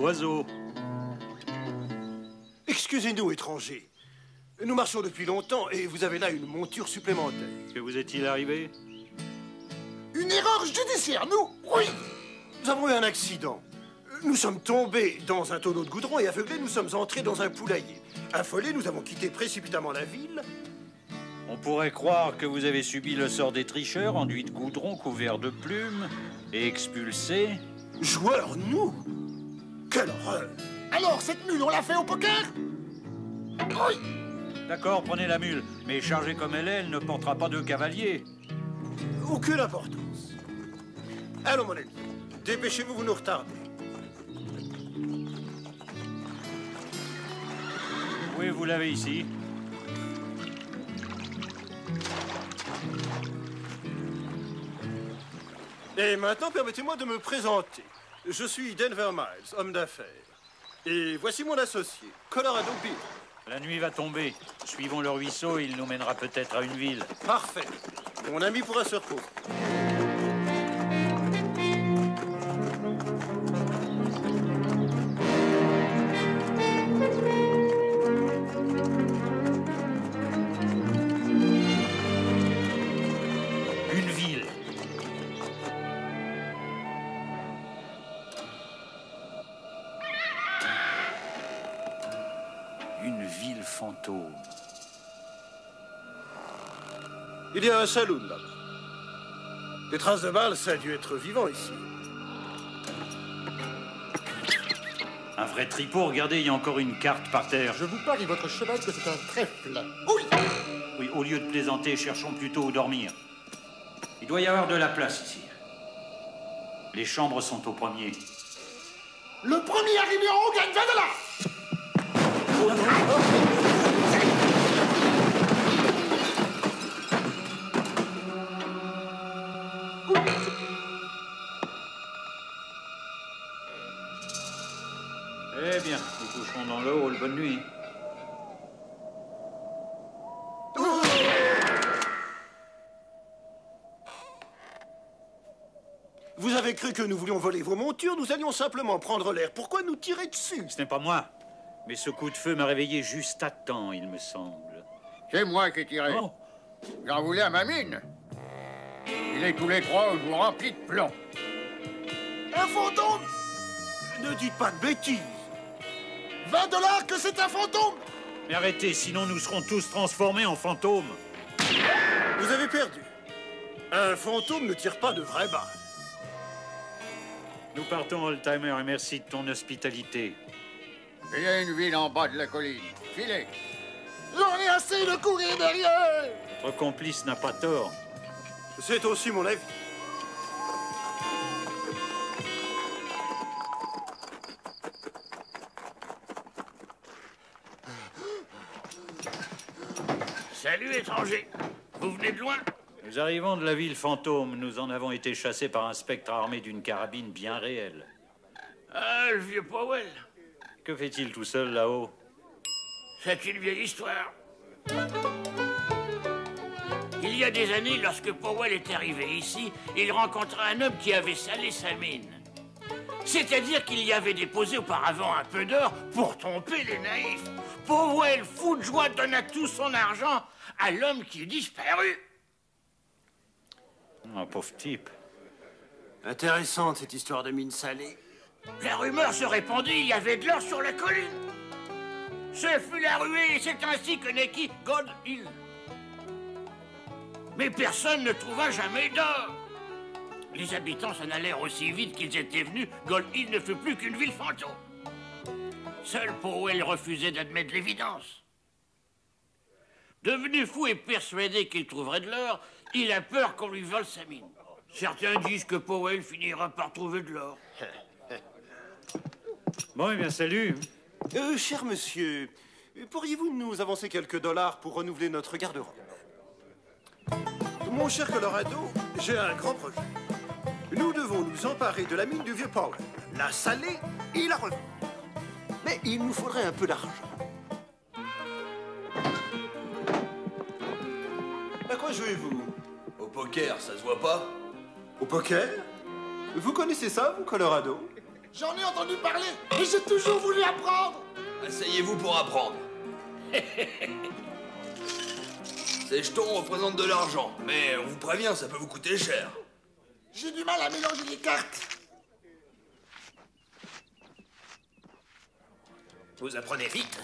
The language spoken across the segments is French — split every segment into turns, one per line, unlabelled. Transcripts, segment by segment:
d'oiseau.
Excusez-nous, étrangers. Nous marchons depuis longtemps et vous avez là une monture supplémentaire.
Que vous est-il arrivé?
Une erreur judiciaire, nous? Oui.
Nous avons eu un accident. Nous sommes tombés dans un tonneau de goudron et aveuglés, nous sommes entrés dans un poulailler. Affolés, nous avons quitté précipitamment la ville.
On pourrait croire que vous avez subi le sort des tricheurs, enduits de goudron, couverts de plumes et expulsés.
Joueurs, nous? Quelle horreur!
Alors, cette mule, on l'a fait au poker? Oui.
D'accord, prenez la mule, mais chargée comme elle ne portera pas de cavalier.
Aucune importance. Allons, mon ami. Dépêchez-vous, vous nous retardez.
Oui, vous l'avez ici.
Et maintenant, permettez-moi de me présenter. Je suis Denver Miles, homme d'affaires. Et voici mon associé, Colorado Bill.
La nuit va tomber. Suivons le ruisseau, il nous mènera peut-être à une ville.
Parfait. Mon ami pourra se reposer.
Une ville. Une ville fantôme.
Il y a un saloon là-bas. Des traces de balles, ça a dû être vivant ici.
Un vrai tripot, regardez, il y a encore une carte par terre.
Je vous parie votre cheval que c'est un trèfle. Oui.
Oui, au lieu de plaisanter, cherchons plutôt où dormir. Il doit y avoir de la place ici. Les chambres sont au premier.
Le premier arrivé en haut gagne 20
Eh bien, nous coucherons dans le hall. Bonne nuit.
Vous avez cru que nous voulions voler vos montures? Nous allions simplement prendre l'air. Pourquoi nous tirer dessus?
Ce n'est pas moi. Mais ce coup de feu m'a réveillé juste à temps, il me semble.
C'est moi qui ai tiré.
Oh.
J'en voulais à ma mine. Il est tous les trois, je vous remplis de plomb.
Un fantôme?
Ne dites pas de bêtises.
20 $ que c'est un fantôme?
Mais arrêtez, sinon nous serons tous transformés en fantômes.
Vous avez perdu. Un fantôme ne tire pas de vraies balles.
Nous partons, Oldtimer, et merci de ton hospitalité.
Il y a une ville en bas de la colline. Filez.
J'en ai assez de courir derrière!
Votre complice n'a pas tort.
C'est aussi mon avis.
Salut, étranger. Vous venez de loin?
Nous arrivons de la ville fantôme. Nous en avons été chassés par un spectre armé d'une carabine bien réelle.
Ah, le vieux Powell.
Que fait-il tout seul là-haut?
C'est une vieille histoire. Il y a des années, lorsque Powell est arrivé ici, il rencontra un homme qui avait salé sa mine. C'est-à-dire qu'il y avait déposé auparavant un peu d'or pour tromper les naïfs. Powell, fou de joie, donna tout son argent à l'homme qui disparut.
Un pauvre type.
Intéressante cette histoire de mine salée.
La rumeur se répandit, il y avait de l'or sur la colline. Ce fut la ruée et c'est ainsi que naquit Gold Hill. Mais personne ne trouva jamais d'or. Les habitants s'en allèrent aussi vite qu'ils étaient venus. Gold Hill ne fut plus qu'une ville fantôme. Seul Powell refusait d'admettre l'évidence. Devenu fou et persuadé qu'il trouverait de l'or, il a peur qu'on lui vole sa mine. Certains disent que Powell finira par trouver de l'or.
Bon, eh bien, salut.
Cher monsieur, pourriez-vous nous avancer quelques dollars pour renouveler notre garde-robe? Mon cher Colorado, j'ai un grand projet. Nous devons nous emparer de la mine du vieux Powell, la saler et la revendre. Mais il nous faudrait un peu d'argent. À quoi jouez-vous?
Au poker, ça se voit pas?
Au poker? Vous connaissez ça, vous, Colorado?
J'en ai entendu parler et j'ai toujours voulu apprendre.
Asseyez-vous pour apprendre. Ces jetons représentent de l'argent, mais on vous prévient, ça peut vous coûter cher.
J'ai du mal à mélanger les cartes.
Vous apprenez vite.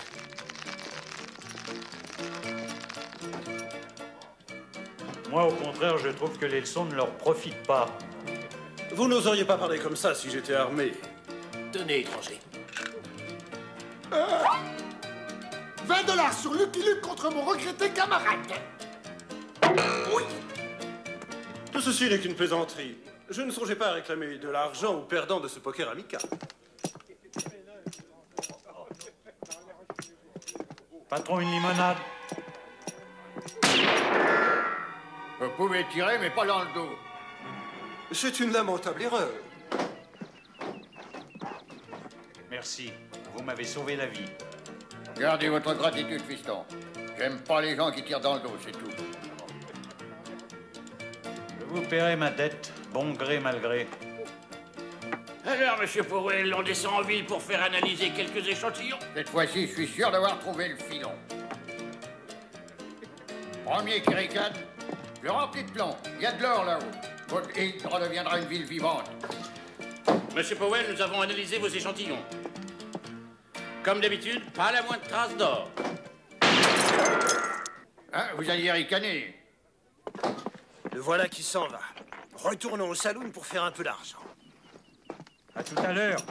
Moi, au contraire, je trouve que les leçons ne leur profitent pas.
Vous n'oseriez pas parler comme ça si j'étais armé.
Tenez, étranger.
20 $ sur Lucky Luke contre mon regretté camarade.
Oui.
Tout ceci n'est qu'une plaisanterie. Je ne songeais pas à réclamer de l'argent aux perdants de ce poker amical.
Patron, une limonade.
Vous pouvez tirer, mais pas dans le dos.
C'est une lamentable erreur.
Merci. Vous m'avez sauvé la vie.
Gardez votre gratitude, fiston. J'aime pas les gens qui tirent dans le dos, c'est tout.
Je vous paierai ma dette, bon gré mal gré.
Alors, monsieur Powell, on descend en ville pour faire analyser quelques échantillons.
Cette fois-ci, je suis sûr d'avoir trouvé le filon. Premier qui ricane, je remplis de plomb. Il y a de l'or là-haut. Votre île redeviendra une ville vivante.
Monsieur Powell, nous avons analysé vos échantillons. Comme d'habitude, pas la moindre trace d'or.
Hein, vous alliez ricaner.
Le voilà qui s'en va. Retournons au saloon pour faire un peu d'argent.
À tout à l'heure.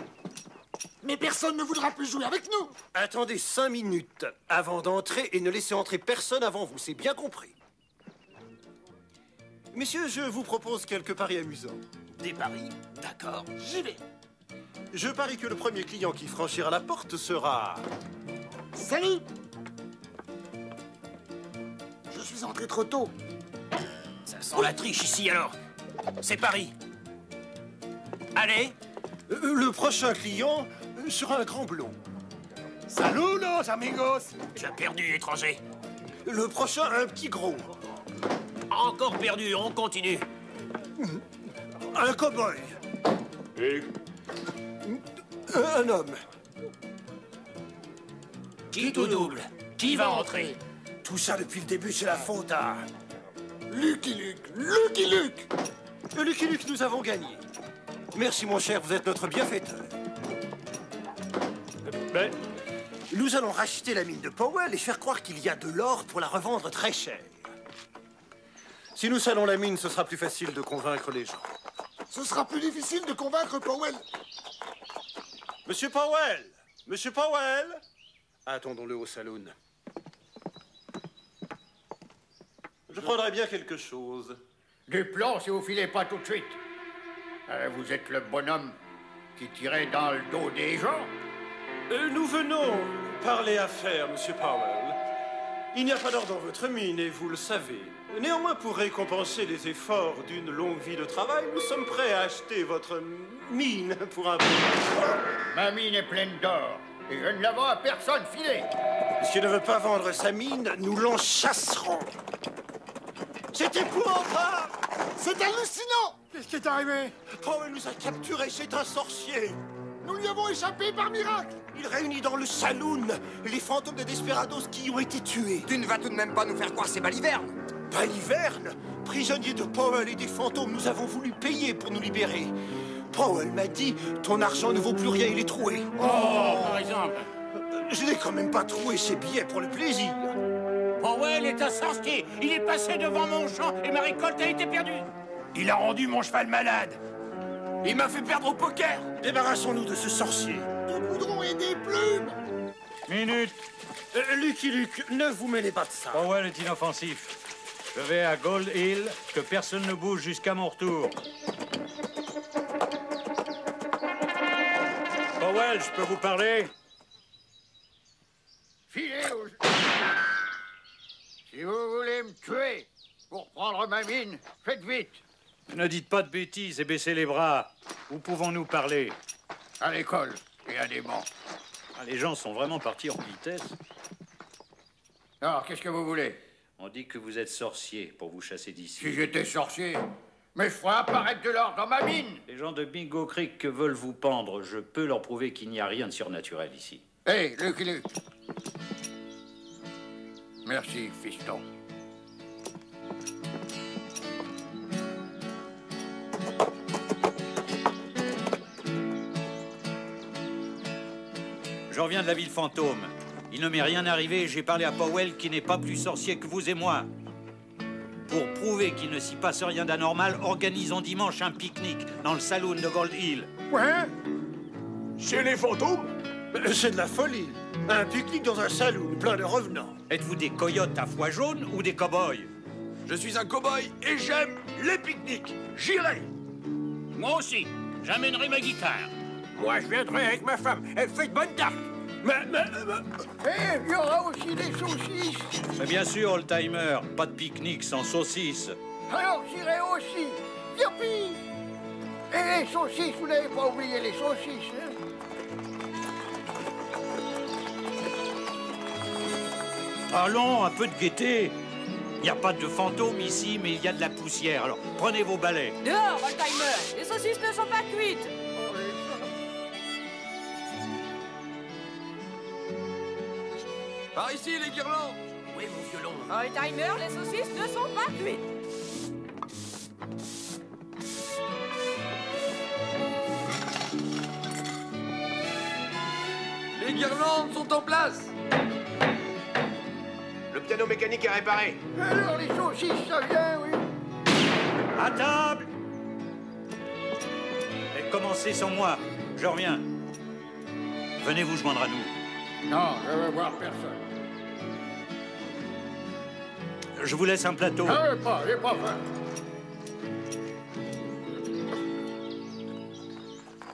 Mais personne ne voudra plus jouer avec nous.
Attendez 5 minutes avant d'entrer et ne laissez entrer personne avant vous, c'est bien compris. Messieurs, je vous propose quelques paris amusants.
Des paris. D'accord.
J'y vais.
Je parie que le premier client qui franchira la porte sera...
Salut. Je suis entré trop tôt.
Ça sent la triche ici alors. C'est Paris. Allez.
Le prochain client sera un grand blond.
Saludos, amigos.
Tu as perdu, étranger.
Le prochain, un petit gros.
Encore perdu, on continue.
Un cow-boy. Un homme.
Qui tout double? Qui va entrer?
Tout ça depuis le début, c'est la faute à...
Lucky Luke. Lucky Luke.
Lucky Luke, nous avons gagné. Merci, mon cher, vous êtes notre bienfaiteur.
Ben,
Nous allons racheter la mine de Powell et faire croire qu'il y a de l'or pour la revendre très cher. Si nous salons la mine, ce sera plus facile de convaincre les gens.
Ce sera plus difficile de convaincre Powell.
Monsieur Powell! Monsieur Powell! Attendons-le au saloon. Je prendrai bien quelque chose.
Du plomb si vous filez pas tout de suite. Vous êtes le bonhomme qui tirait dans le dos des gens.
Nous venons parler affaires, Monsieur Powell. Il n'y a pas d'or dans votre mine, et vous le savez. Néanmoins, pour récompenser les efforts d'une longue vie de travail, nous sommes prêts à acheter votre mine pour un prix.
Ma mine est pleine d'or. Et je ne la vends à personne, filez.
S'il ne veut pas vendre sa mine, nous l'en chasserons. C'est épouvantable!
C'est hallucinant. Qu'est-ce qui est arrivé?
Powell nous a capturés, c'est un sorcier.
Nous lui avons échappé par miracle.
Il réunit dans le saloon les fantômes de Desperados qui ont été tués.
Tu ne vas tout de même pas nous faire croire c'est Baliverne.
Baliverne, prisonnier de Powell et des fantômes, nous avons voulu payer pour nous libérer. Powell m'a dit, ton argent ne vaut plus rien, il est troué.
Par exemple.
Je n'ai quand même pas troué ses billets pour le plaisir.
Powell est un sorcier. Il est passé devant mon champ et ma récolte a été perdue.
Il a rendu mon cheval malade. Il m'a fait perdre au poker.
Débarrassons-nous de ce sorcier.
Du goudron et des plumes.
minute.
Lucky Luke, ne vous mêlez pas de ça.
Powell est inoffensif. Je vais à Gold Hill, que personne ne bouge jusqu'à mon retour. Powell, je peux vous parler?
Filez aux... Si vous voulez me tuer pour prendre ma mine, faites vite.
Ne dites pas de bêtises et baissez les bras. Où pouvons-nous parler?
À l'école et à des bancs.
Ah, les gens sont vraiment partis en vitesse.
Alors, qu'est-ce que vous voulez?
On dit que vous êtes sorcier pour vous chasser d'ici.
Si j'étais sorcier, Mais faut apparaître de l'or dans ma mine.
Les gens de Bingo Creek que veulent vous pendre, je peux leur prouver qu'il n'y a rien de surnaturel ici.
Hé, Lucky Luke. Merci, fiston.
Je reviens de la ville fantôme. Il ne m'est rien arrivé et j'ai parlé à Powell qui n'est pas plus sorcier que vous et moi. Pour prouver qu'il ne s'y passe rien d'anormal, organisons dimanche un pique-nique dans le saloon de Gold Hill.
Ouais? Chez les fantômes?
C'est de la folie. Un pique-nique dans un saloon plein de revenants.
Êtes-vous des coyotes à foie jaune ou des cow-boys?
Je suis un cow-boy et j'aime les pique-niques. J'irai.
Moi aussi, j'amènerai ma guitare.
Moi, je viendrai avec ma femme. Elle fait de bonnes tartes.
Hé, il y aura aussi des saucisses.
Mais bien sûr, old-timer, pas de pique-nique sans saucisses.
Alors j'irai aussi. Youpi! Et les saucisses, vous n'avez pas oublié les saucisses, hein?
Allons, un peu de gaieté. Il n'y a pas de fantôme ici, mais il y a de la poussière. Alors, prenez vos balais.
Dehors, old-timer! Les saucisses ne sont pas cuites!
Par ici, les guirlandes.
Oui, mon violon.
Old-timer, les saucisses ne sont pas cuites!
Les guirlandes sont en place.
Le piano mécanique est réparé.
Alors les saucisses, ça vient, oui.
À table! Et commencez sans moi. Je reviens. Venez vous joindre à nous.
Non, je veux voir personne.
Je vous laisse un plateau.
Ah, j'ai pas faim.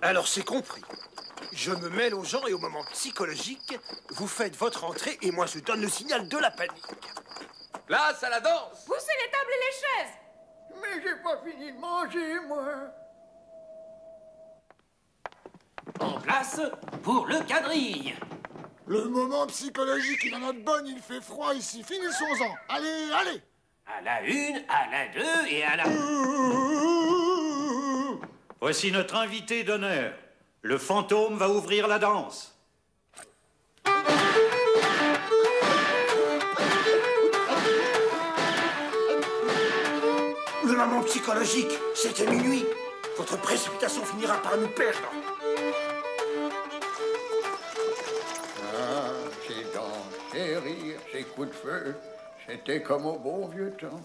Alors c'est compris. Je me mêle aux gens et au moment psychologique, vous faites votre entrée et moi je donne le signal de la panique.
Place à la danse.
Poussez les tables et les chaises!
Mais j'ai pas fini de manger, moi.
En place pour le quadrille.
Le moment psychologique, il en a de bonne, il fait froid ici. Finissons-en. Allez, allez!
À la une, à la deux et à la...
Voici notre invité d'honneur. Le fantôme va ouvrir la danse.
Le moment psychologique, c'était minuit. Votre précipitation finira par nous perdre.
Ah, ces danses, ces rires, ces coups de feu, c'était comme au bon vieux temps.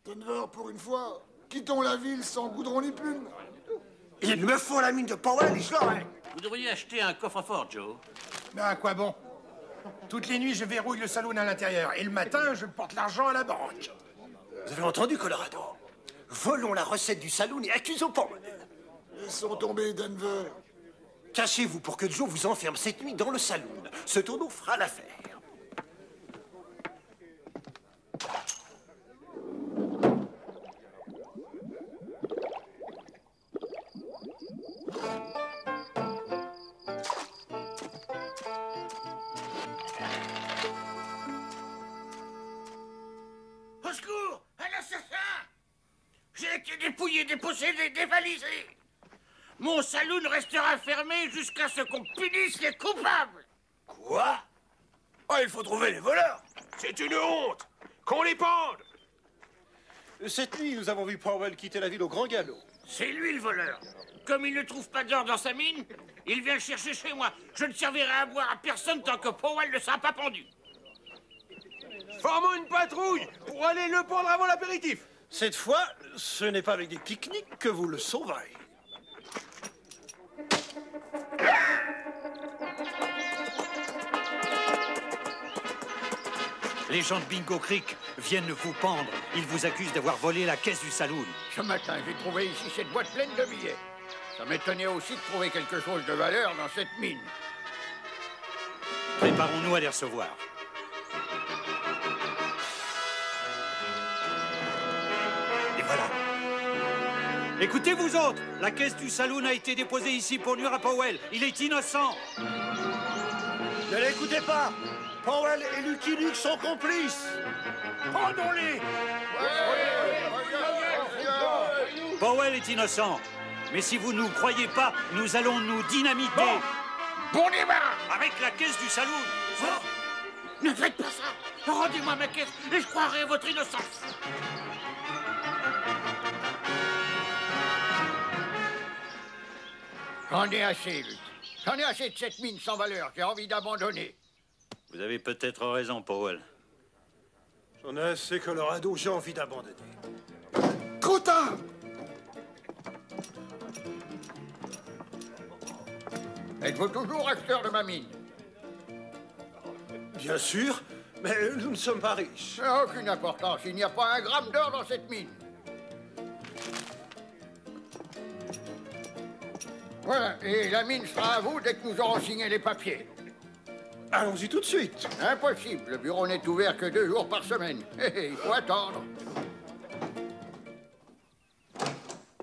Denver, pour une fois, quittons la ville sans goudron ni plume.
Il me faut la mine de Powell et je l'aurai.
Vous devriez acheter un coffre-fort, Joe.
Mais à quoi bon? Toutes les nuits, je verrouille le saloon à l'intérieur. Et le matin, je porte l'argent à la banque.
Vous avez entendu, Colorado? Volons la recette du saloon et accusons Powell.
Laissons tomber, Denver.
Cachez-vous pour que Joe vous enferme cette nuit dans le saloon. Ce tonneau fera l'affaire.
Au secours! Un assassin! J'ai été dépouillé, dépossédé, dévalisé! Mon saloon restera fermé jusqu'à ce qu'on punisse les coupables!
Quoi? Oh, il faut trouver les voleurs.
C'est une honte! Qu'on les pende!
Cette nuit, nous avons vu Powell quitter la ville au grand galop.
C'est lui le voleur! Comme il ne trouve pas d'or dans sa mine, il vient chercher chez moi. Je ne servirai à boire à personne tant que Powell ne sera pas pendu.
Formons une patrouille pour aller le pendre avant l'apéritif.
Cette fois, ce n'est pas avec des pique-niques que vous le sauverez.
Les gens de Bingo Creek viennent vous pendre. Ils vous accusent d'avoir volé la caisse du saloon.
Ce matin, j'ai trouvé ici cette boîte pleine de billets. Ça m'étonnait aussi de trouver quelque chose de valeur dans cette mine.
Préparons-nous à les recevoir. Écoutez, vous autres, la caisse du saloon a été déposée ici pour nuire à Powell. Il est innocent.
Ne l'écoutez pas. Powell et Lucky Luke sont complices. Pendons-les.
Powell est innocent. Mais si vous ne nous croyez pas, nous allons nous dynamiter.
Bon débat.
Avec la caisse du saloon.
Ne faites pas ça. Rendez-moi ma caisse et je croirai à votre innocence.
J'en ai assez, Luc. J'en ai assez de cette mine sans valeur. J'ai envie d'abandonner.
Vous avez peut-être raison, Powell.
J'en ai assez, Colorado, j'ai envie d'abandonner.
Trop tard!
Êtes-vous toujours acheteur de ma mine?
Bien sûr, mais nous ne sommes pas riches.
Ça n'a aucune importance. Il n'y a pas un gramme d'or dans cette mine. Voilà, et la mine sera à vous dès que nous aurons signé les papiers.
Allons-y tout de suite.
Impossible, le bureau n'est ouvert que 2 jours par semaine. Il faut attendre.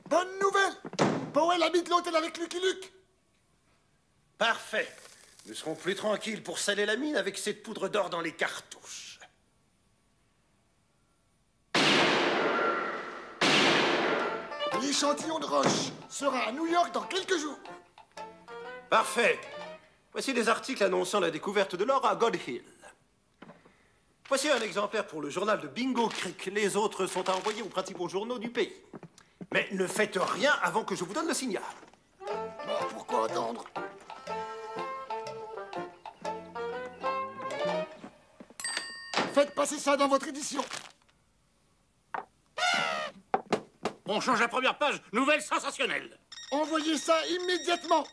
Bonne nouvelle! Powell habite l'hôtel avec Lucky Luke.
Parfait. Nous serons plus tranquilles pour sceller la mine avec cette poudre d'or dans les cartouches.
L'échantillon de roche sera à New York dans quelques jours.
Parfait. Voici des articles annonçant la découverte de l'or à God Hill. Voici un exemplaire pour le journal de Bingo Creek. Les autres sont à envoyer aux principaux journaux du pays. Mais ne faites rien avant que je vous donne le signal.
Pourquoi attendre? Faites passer ça dans votre édition.
On change la première page. Nouvelle sensationnelle.
Envoyez ça immédiatement.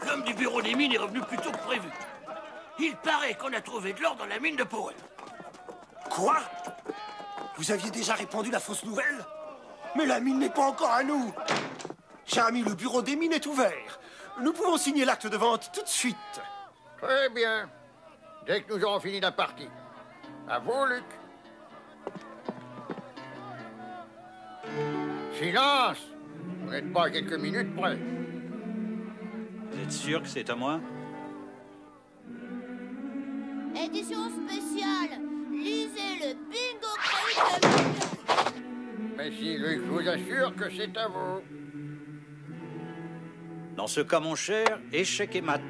L'homme du bureau des mines est revenu plus tôt que prévu. Il paraît qu'on a trouvé de l'or dans la mine de Powell.
Quoi? Vous aviez déjà répandu la fausse nouvelle? Mais la mine n'est pas encore à nous. Cher ami, le bureau des mines est ouvert. Nous pouvons signer l'acte de vente tout de suite.
Très bien. Dès que nous aurons fini la partie. À vous, Luc. Silence! Vous n'êtes pas à quelques minutes près.
Vous êtes sûr que c'est à moi?
Édition spéciale. Lisez le Bingo Creek.
Mais si, Luc, je vous assure que c'est à vous.
Dans ce cas, mon cher, échec et mat.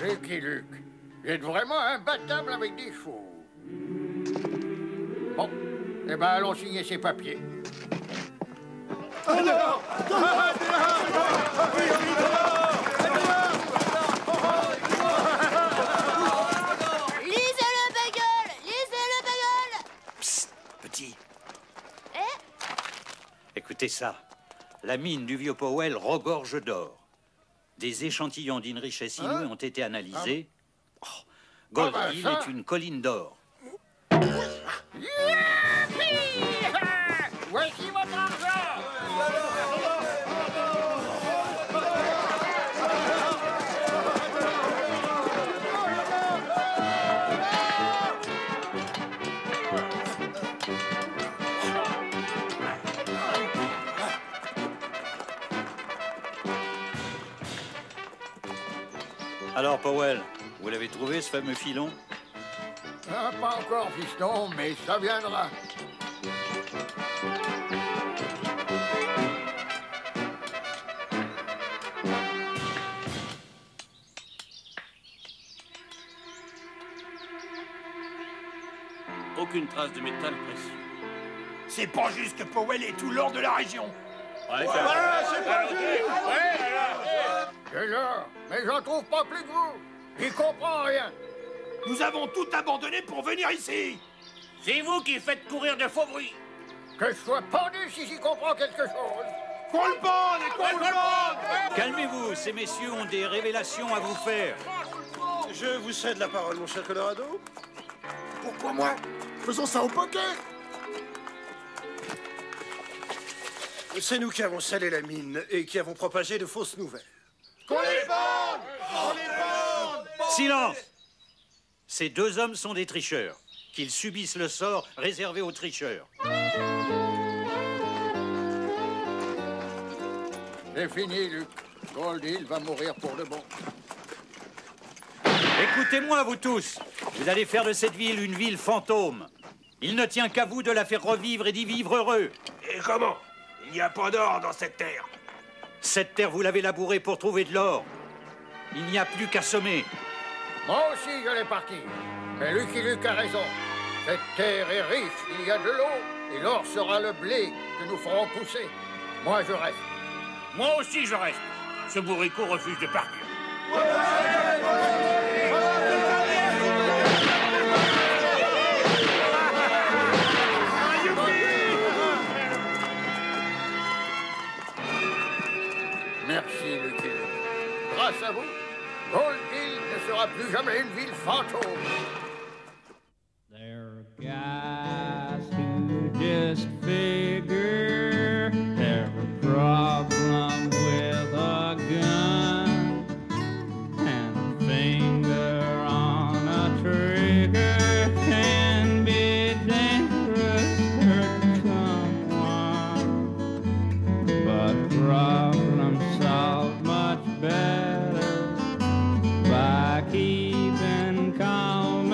Lucky Luke, vous êtes vraiment imbattable avec des chevaux. Bon, eh ben allons signer ces papiers.
Alors
Lisez le bagel. Lisez le bagel.
Psst, petit.
Eh?
Écoutez ça. La mine du vieux Powell regorge d'or. Des échantillons d'une richesse inouïe ont été analysés. Oh, Gold Hill est une colline d'or.
Voici votre argent!
Alors, Powell, vous l'avez trouvé, ce fameux filon?
Ah, pas encore, fiston, mais ça viendra.
Aucune trace de métal précieux.
C'est pas juste que Powell ait tout l'or de la région.
C'est l'or, mais j'en trouve pas plus que vous. J'y comprends rien.
Nous avons tout abandonné pour venir ici.
C'est vous qui faites courir de faux bruits.
Que je sois pendu si j'y comprends quelque chose.
Qu'on le bande et qu'on le bande.
Calmez-vous, ces messieurs ont des révélations à vous faire.
Je vous cède la parole, mon cher Colorado.
Pourquoi moi? Faisons ça au poker.
C'est nous qui avons scellé la mine et qui avons propagé de fausses nouvelles.
Qu'on les bande. Qu'on les bande.
Silence! Ces deux hommes sont des tricheurs. Qu'ils subissent le sort réservé aux tricheurs.
C'est fini, Luc. Goldhill va mourir pour de bon.
Écoutez-moi, vous tous. Vous allez faire de cette ville une ville fantôme. Il ne tient qu'à vous de la faire revivre et d'y vivre heureux.
Et comment? Il n'y a pas d'or dans cette terre.
Cette terre, vous l'avez labourée pour trouver de l'or. Il n'y a plus qu'à semer.
Moi aussi, je l'ai parti. Mais Lucky Luke a raison. Cette terre est riche, il y a de l'eau, et l'or sera le blé que nous ferons pousser. Moi, je reste.
Moi aussi, je reste. Ce bourricot refuse de partir.
Merci, Lucky Luke. Grâce à vous, Goldhill ne sera plus jamais une ville fantôme.
There are guys who just figure they're a problem with a gun and a finger on a trigger can be dangerous, hurt someone, but problems solved much better by keeping calm.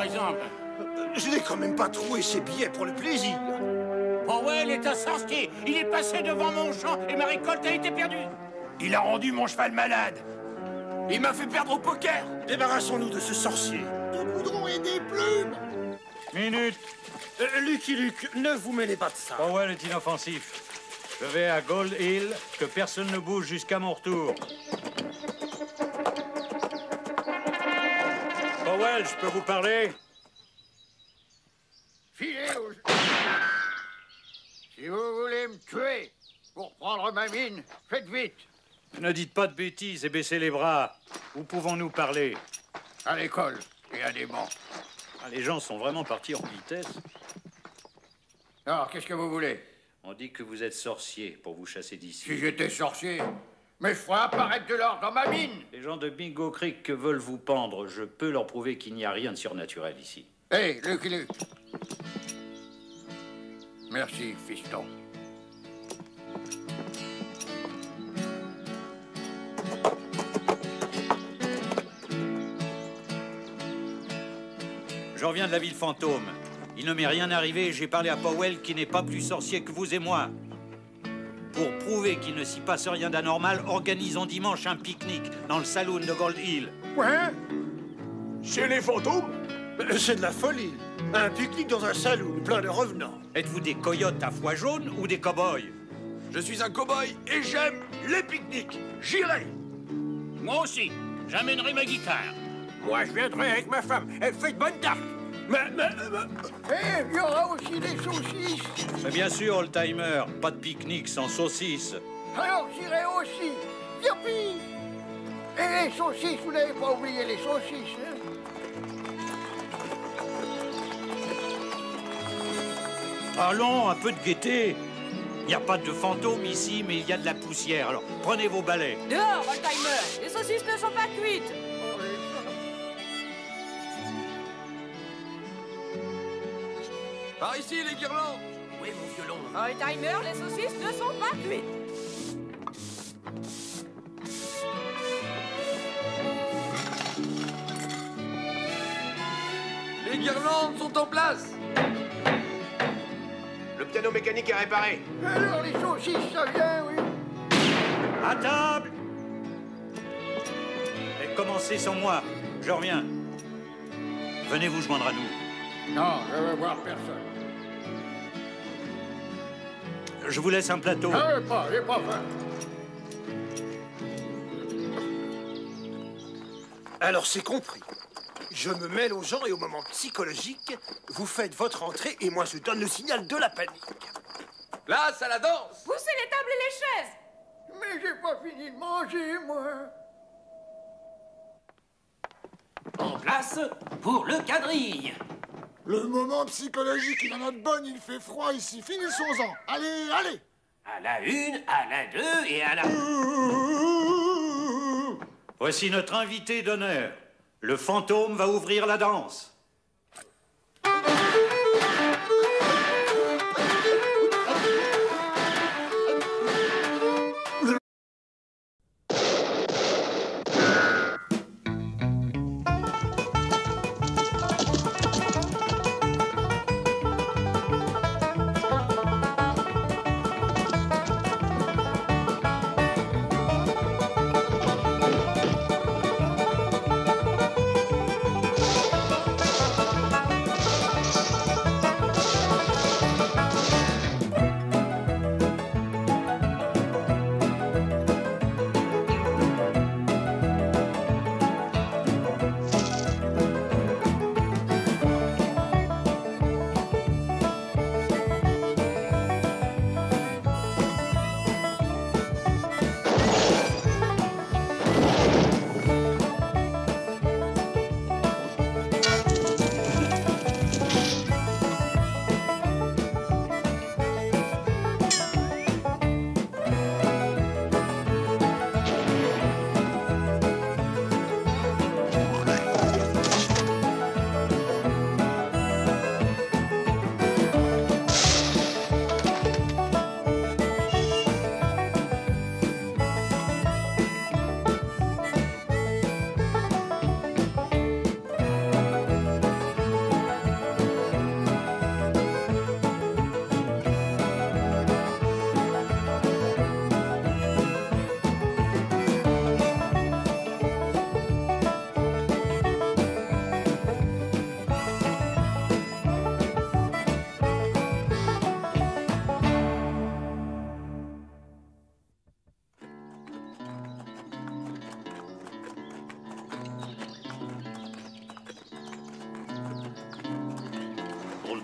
exemple?
Je n'ai quand même pas troué ces billets pour le plaisir.
Powell est un sorcier. Il est passé devant mon champ et ma récolte a été perdue.
Il a rendu mon cheval malade.
Il m'a fait perdre au poker.
Débarrassons-nous de ce sorcier.
Du goudron et des plumes.
Minute.
Lucky Luke, ne vous mêlez pas de ça.
Powell est inoffensif. Je vais à Gold Hill, que personne ne bouge jusqu'à mon retour. Powell, je peux vous parler?
Filez aux... Si vous voulez me tuer pour prendre ma mine, faites vite.
Ne dites pas de bêtises et baissez les bras. Où pouvons-nous parler?
À l'école et à des bancs.
Ah, les gens sont vraiment partis en vitesse.
Alors, qu'est-ce que vous voulez?
On dit que vous êtes sorcier pour vous chasser d'ici.
Si j'étais sorcier, mais je ferais apparaître de l'or dans ma mine.
Les gens de Bingo Creek que veulent vous pendre, je peux leur prouver qu'il n'y a rien de surnaturel ici.
Hé, Lucky Luke. Merci, fiston.
Je reviens de la ville fantôme. Il ne m'est rien arrivé et j'ai parlé à Powell qui n'est pas plus sorcier que vous et moi. Pour prouver qu'il ne s'y passe rien d'anormal, organisons dimanche un pique-nique dans le saloon de Gold Hill.
Ouais?
Chez les fantômes?
C'est de la folie. Un pique-nique dans un saloon plein de revenants.
Êtes-vous des coyotes à foie jaune ou des cow-boys?
Je suis un cow-boy et j'aime les pique-niques. J'irai.
Moi aussi. J'amènerai ma guitare.
Moi, je viendrai avec ma femme. Elle fait de bonnes tartes.
Hé, il y aura aussi des saucisses.
Mais bien sûr, old-timer, pas de pique-nique sans saucisses.
Alors j'irai aussi. Youpi! Et les saucisses, vous n'avez pas oublié les saucisses, hein?
Allons, un peu de gaieté. Il n'y a pas de fantôme ici, mais il y a de la poussière. Alors, prenez vos balais.
Dehors, old-timer. Les saucisses ne sont pas cuites.
Par ici, les guirlandes.
Oui, mon violon.
Old-timer, les saucisses ne sont pas cuites.
Les guirlandes sont en place.
Le piano mécanique est réparé.
Alors les saucisses, ça vient, oui.
À table! Et commencez sans moi. Je reviens. Venez vous joindre à nous.
Non, je veux voir personne.
Je vous laisse un plateau.
Ah, j'ai pas faim.
Alors c'est compris. Je me mêle aux gens et au moment psychologique, vous faites votre entrée et moi je donne le signal de la panique.
Place à la danse.
Poussez les tables et les chaises.
Mais j'ai pas fini de manger, moi.
En place pour le quadrille.
Le moment psychologique, il en a de bonne, il fait froid ici. Finissons-en. Allez, allez.
À la une, à la deux et à la...
Voici notre invité d'honneur. Le fantôme va ouvrir la danse.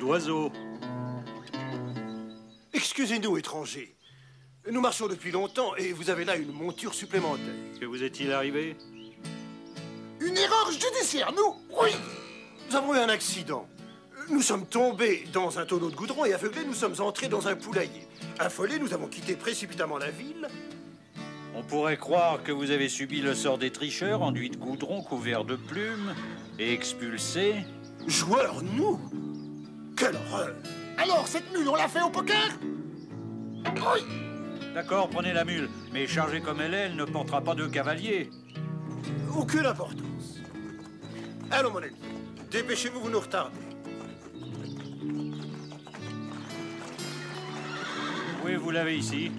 d'oiseau.
Excusez-nous, étrangers. Nous marchons depuis longtemps et vous avez là une monture supplémentaire.
Que vous est-il arrivé?
Une erreur judiciaire, nous? Oui.
Nous avons eu un accident. Nous sommes tombés dans un tonneau de goudron et aveuglés, nous sommes entrés dans un poulailler. Affolés, nous avons quitté précipitamment la ville.
On pourrait croire que vous avez subi le sort des tricheurs, enduits de goudron, couverts de plumes et expulsés.
Joueurs, nous? Quelle horreur!
Alors, cette mule, on l'a fait au poker? Oui.
D'accord, prenez la mule, mais chargée comme elle est, elle ne portera pas de cavalier.
Aucune importance. Allons, mon ami. Dépêchez-vous, vous nous retardez.
Oui, vous l'avez ici.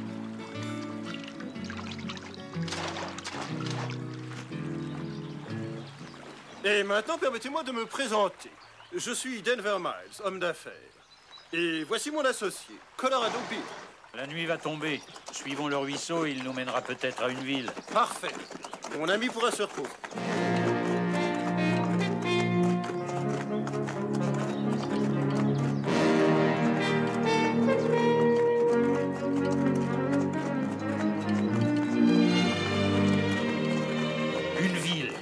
Et maintenant, permettez-moi de me présenter. Je suis Denver Miles, homme d'affaires. Et voici mon associé, Colorado Bill.
La nuit va tomber. Suivons le ruisseau, il nous mènera peut-être à une ville.
Parfait. Mon ami pourra se reposer.
Une ville.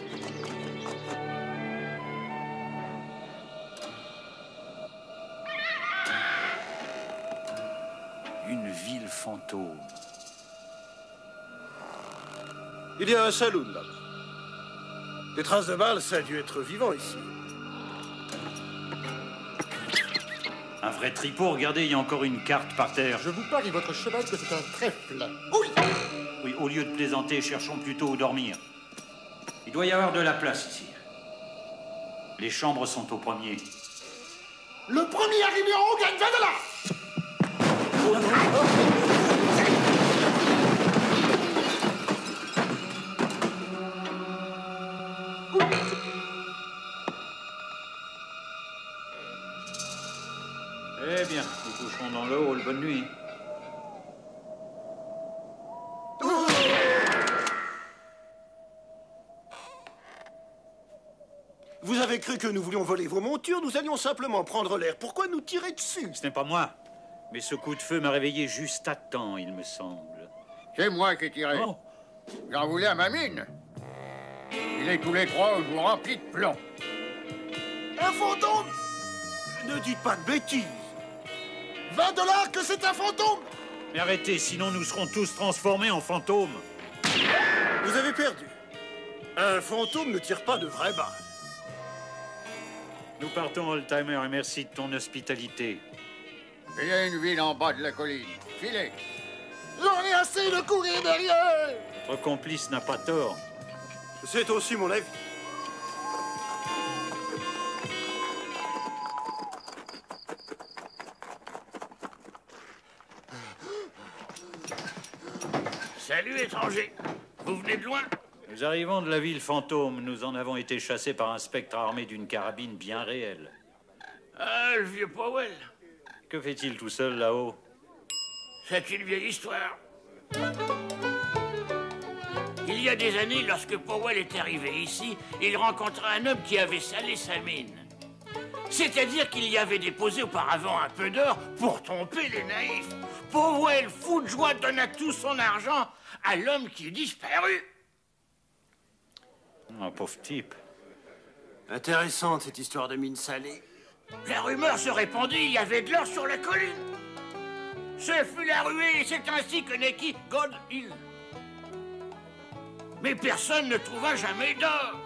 Une ville fantôme.
Il y a un saloon là-bas. Des traces de balles, ça a dû être vivant ici.
Un vrai tripot, regardez, il y a encore une carte par terre.
Je vous parie votre cheval que c'est un trèfle.
Oui. Oui, au lieu de plaisanter, cherchons plutôt où dormir. Il doit y avoir de la place ici. Les chambres sont au premier.
Le premier arrivé en haut gagne 20
Eh bien, nous coucherons dans le hall. Bonne nuit.
Vous avez cru que nous voulions voler vos montures? Nous allions simplement prendre l'air. Pourquoi nous tirer dessus?
Ce n'est pas moi. Mais ce coup de feu m'a réveillé juste à temps, il me semble.
C'est moi qui ai tiré.
Oh.
J'en voulais à ma mine. Il est tous les trois où je vous remplis de plomb.
Un fantôme?
Ne dites pas de bêtises.
20 $ que c'est un fantôme?
Mais arrêtez, sinon nous serons tous transformés en fantômes.
Vous avez perdu. Un fantôme ne tire pas de vraies balles.
Nous partons, Oldtimer, et merci de ton hospitalité.
Il y a une ville en bas de la colline. Filez.
J'en ai assez de courir derrière.
Votre complice n'a pas tort.
C'est aussi mon avis.
Salut, étranger. Vous venez de loin?
Nous arrivons de la ville fantôme. Nous en avons été chassés par un spectre armé d'une carabine bien réelle.
Ah, le vieux Powell.
Que fait-il tout seul là-haut?
C'est une vieille histoire. Il y a des années, lorsque Powell est arrivé ici, il rencontra un homme qui avait salé sa mine. C'est-à-dire qu'il y avait déposé auparavant un peu d'or pour tromper les naïfs. Powell, fou de joie, donna tout son argent à l'homme qui disparut.
Un pauvre type.
Intéressante, cette histoire de mine salée.
La rumeur se répandit, il y avait de l'or sur la colline. Ce fut la ruée et c'est ainsi que naquit Gold Hill. Mais personne ne trouva jamais d'or.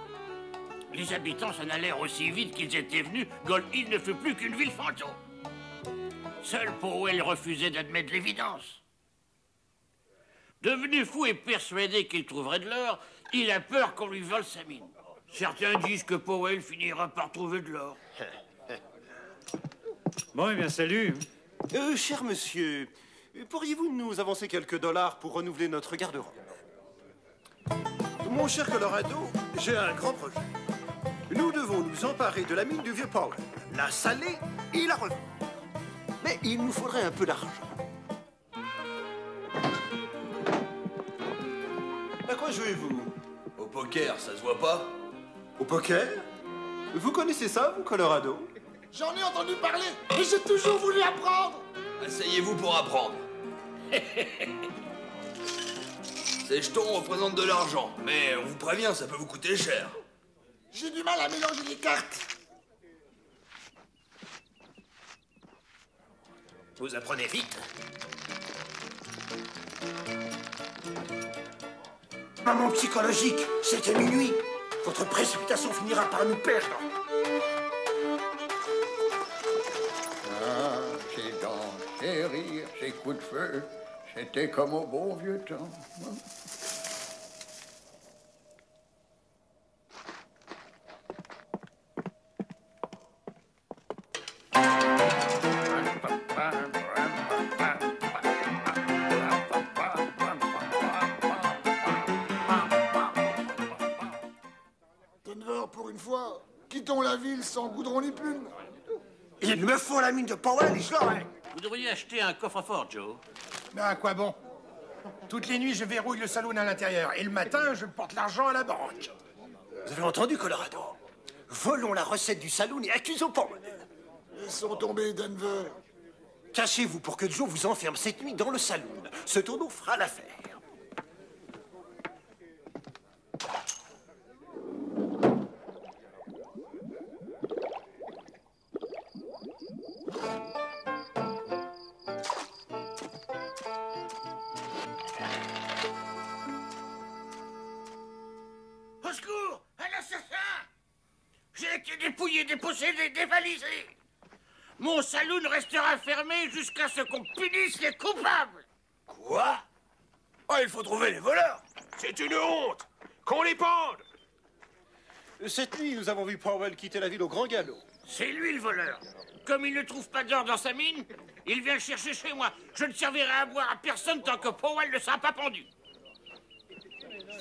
Les habitants s'en allèrent aussi vite qu'ils étaient venus. Gold Hill ne fut plus qu'une ville fantôme. Seul Powell refusait d'admettre l'évidence. Devenu fou et persuadé qu'il trouverait de l'or, il a peur qu'on lui vole sa mine. Certains disent que Powell finira par trouver de l'or.
Bon, eh bien, salut.
Cher monsieur, pourriez-vous nous avancer quelques dollars pour renouveler notre garde-robe? Mon cher Colorado, j'ai un grand projet. Nous devons nous emparer de la mine du vieux Powell, la saler et la revendre. Mais il nous faudrait un peu d'argent. À quoi jouez-vous?
Au poker, ça se voit pas?
Au poker? Vous connaissez ça, vous, Colorado?
J'en ai entendu parler, et j'ai toujours voulu apprendre.
Asseyez-vous pour apprendre. Ces jetons représentent de l'argent, mais on vous prévient, ça peut vous coûter cher.
J'ai du mal à mélanger les cartes.
Vous apprenez vite.
Maman psychologique, c'était minuit. Votre précipitation finira par nous perdre.
Ah, ces dents, ces rires, ces coups de feu, c'était comme au bon vieux temps.
Denver, pour une fois, quittons la ville sans goudron ni plume.
Il me faut la mine de Powell et je l'aurai.
Vous devriez acheter un coffre-fort, Joe.
Mais à quoi bon? Toutes les nuits, je verrouille le saloon à l'intérieur. Et le matin, je porte l'argent à la banque.
Vous avez entendu, Colorado? Volons la recette du saloon et accusons Powell.
Laissons tomber, Denver.
Cachez-vous pour que Joe vous enferme cette nuit dans le saloon. Ce tonneau fera l'affaire.
Au secours! Un assassin! J'ai été dépouillé, dépossédé, dévalisé! Mon saloon restera fermé jusqu'à ce qu'on punisse les coupables!
Quoi? Oh, il faut trouver les voleurs! C'est une honte! Qu'on les pende!
Cette nuit, nous avons vu Powell quitter la ville au grand galop.
C'est lui le voleur. Comme il ne trouve pas d'or dans sa mine, il vient le chercher chez moi. Je ne servirai à boire à personne tant que Powell ne sera pas pendu.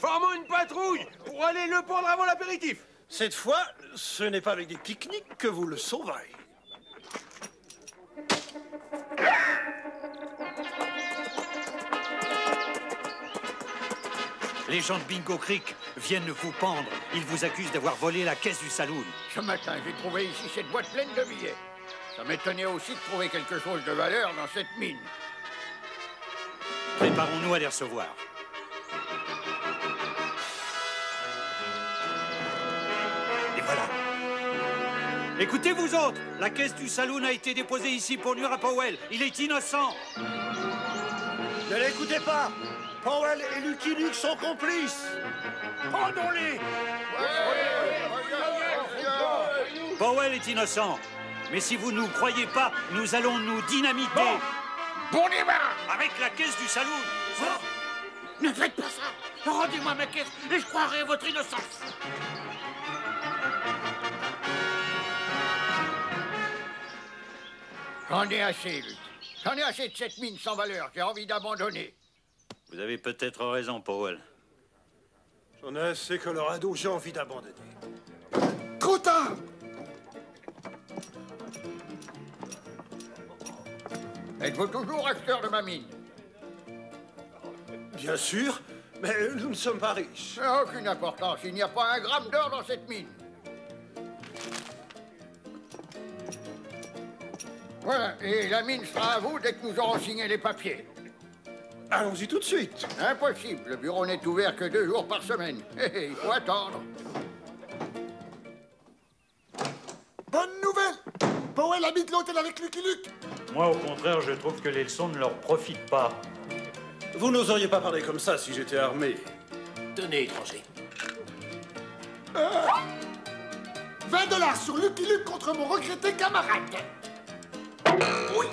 Formons une patrouille pour aller le pendre avant l'apéritif.
Cette fois, ce n'est pas avec des pique-niques que vous le sauverez.
Les gens de Bingo Creek viennent vous pendre. Ils vous accusent d'avoir volé la caisse du saloon.
Ce matin, j'ai trouvé ici cette boîte pleine de billets. Ça m'étonnait aussi de trouver quelque chose de valeur dans cette mine.
Préparons-nous à les recevoir. Et voilà. Écoutez, vous autres, la caisse du saloon a été déposée ici pour nuire à Powell. Il est innocent.
Ne l'écoutez pas. Powell et Lucky Luke sont complices.
Pendons-les!
Powell est innocent. Mais si vous ne nous croyez pas, nous allons nous dynamiter.
Bon débat!
Avec la caisse du saloon.
Ne faites pas ça! Rendez-moi ma caisse et je croirai à votre innocence!
J'en ai assez, Luc. J'en ai assez de cette mine sans valeur. J'ai envie d'abandonner.
Vous avez peut-être raison, Powell.
J'en ai assez, Colorado, j'ai envie d'abandonner.
Trop tard!
Êtes-vous toujours acheteur de ma mine?
Bien sûr, mais nous ne sommes pas riches.
Ça n'a aucune importance. Il n'y a pas un gramme d'or dans cette mine. Voilà, et la mine sera à vous dès que nous aurons signé les papiers.
Allons-y tout de suite.
Impossible, le bureau n'est ouvert que 2 jours par semaine. Il faut attendre.
Bonne nouvelle! Powell habite l'hôtel avec Lucky Luke.
Moi, au contraire, je trouve que les leçons ne leur profitent pas.
Vous n'oseriez pas parler comme ça si j'étais armé.
Tenez, étranger.
20 $ sur Lucky Luke contre mon regretté camarade.
Oui.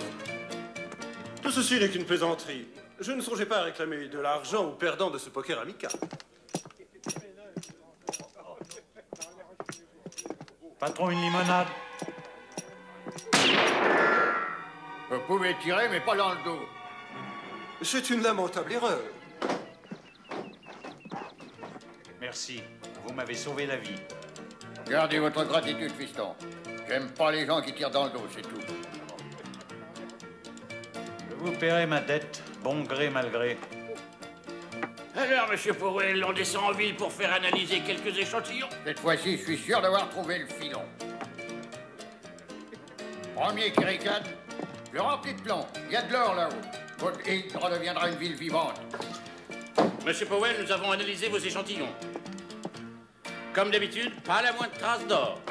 Tout ceci n'est qu'une plaisanterie. Je ne songeais pas à réclamer de l'argent aux perdants de ce poker amical.
Patron, une limonade.
Vous pouvez tirer, mais pas dans le dos.
C'est une lamentable erreur.
Merci. Vous m'avez sauvé la vie.
Gardez votre gratitude, fiston. J'aime pas les gens qui tirent dans le dos, c'est tout.
Je vous paierai ma dette, bon gré mal gré.
Alors, monsieur Powell, on descend en ville pour faire analyser quelques échantillons.
Cette fois-ci, je suis sûr d'avoir trouvé le filon. Premier qui ricane, je le remplis de plomb. Il y a de l'or là-haut. Votre île redeviendra une ville vivante.
Monsieur Powell, nous avons analysé vos échantillons. Comme d'habitude, pas la moindre trace d'or.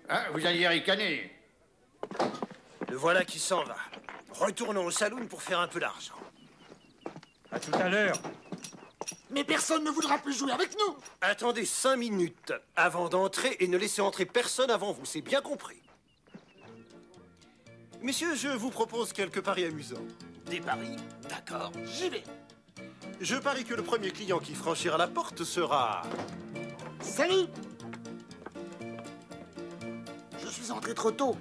Hein, vous alliez ricaner.
Le voilà qui s'en va. Retournons au saloon pour faire un peu d'argent.
À tout à l'heure.
Mais personne ne voudra plus jouer avec nous.
Attendez 5 minutes avant d'entrer et ne laissez entrer personne avant vous, c'est bien compris. Messieurs, je vous propose quelques paris amusants.
Des paris? D'accord, j'y vais.
Je parie que le premier client qui franchira la porte sera...
Salut. Je suis entré trop tôt.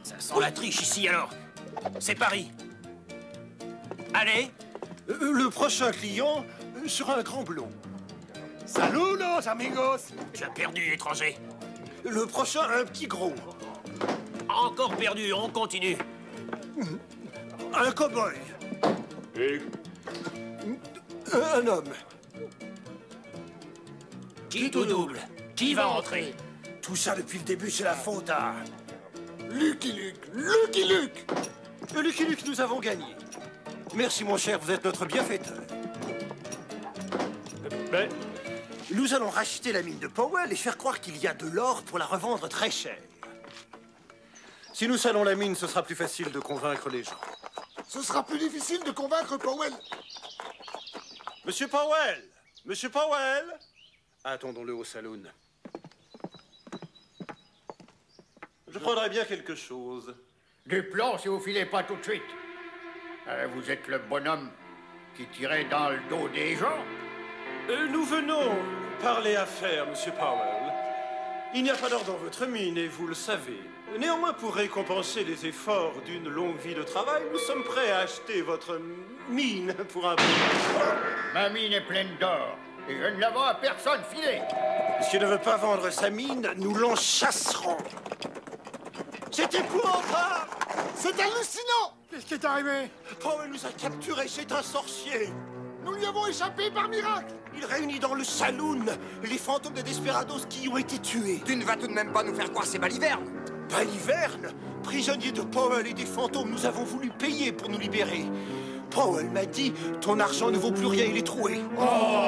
Ça sent la triche ici alors. C'est Paris. Allez.
Le prochain client sera un grand blond.
Saludos, amigos.
Tu as perdu, étranger.
Le prochain, un petit gros.
Encore perdu, on continue.
Un cow-boy.
Et
Un homme.
Qui tout double? Qui va entrer?
Tout ça depuis le début, c'est la faute à...
Lucky Luke. Lucky Luke.
Lucky Luke, nous avons gagné. Merci, mon cher, vous êtes notre bienfaiteur.
Mais
Nous allons racheter la mine de Powell et faire croire qu'il y a de l'or pour la revendre très cher. Si nous salons la mine, ce sera plus facile de convaincre les gens.
Ce sera plus difficile de convaincre Powell.
Monsieur Powell! Monsieur Powell! Attendons-le au saloon. Je prendrai bien quelque chose.
Du plomb si vous filez pas tout de suite. Vous êtes le bonhomme qui tirait dans le dos des gens.
Nous venons parler affaires, Monsieur Powell. Il n'y a pas d'or dans votre mine, et vous le savez. Néanmoins, pour récompenser les efforts d'une longue vie de travail, nous sommes prêts à acheter votre mine pour un prix.
Ma mine est pleine d'or, et je ne la vends à personne, filez.
S'il ne veut pas vendre sa mine, nous l'en chasserons. C'est épouvantable!
C'est hallucinant! Qu'est-ce qui est arrivé?
Powell nous a capturés, c'est un sorcier!
Nous lui avons échappé par miracle!
Il réunit dans le saloon les fantômes de Desperados qui y ont été tués.
Tu ne vas tout de même pas nous faire croire c'est Baliverne?
Baliverne? Prisonnier de Powell et des fantômes, nous avons voulu payer pour nous libérer. Powell m'a dit, ton argent ne vaut plus rien, il est troué.
Oh!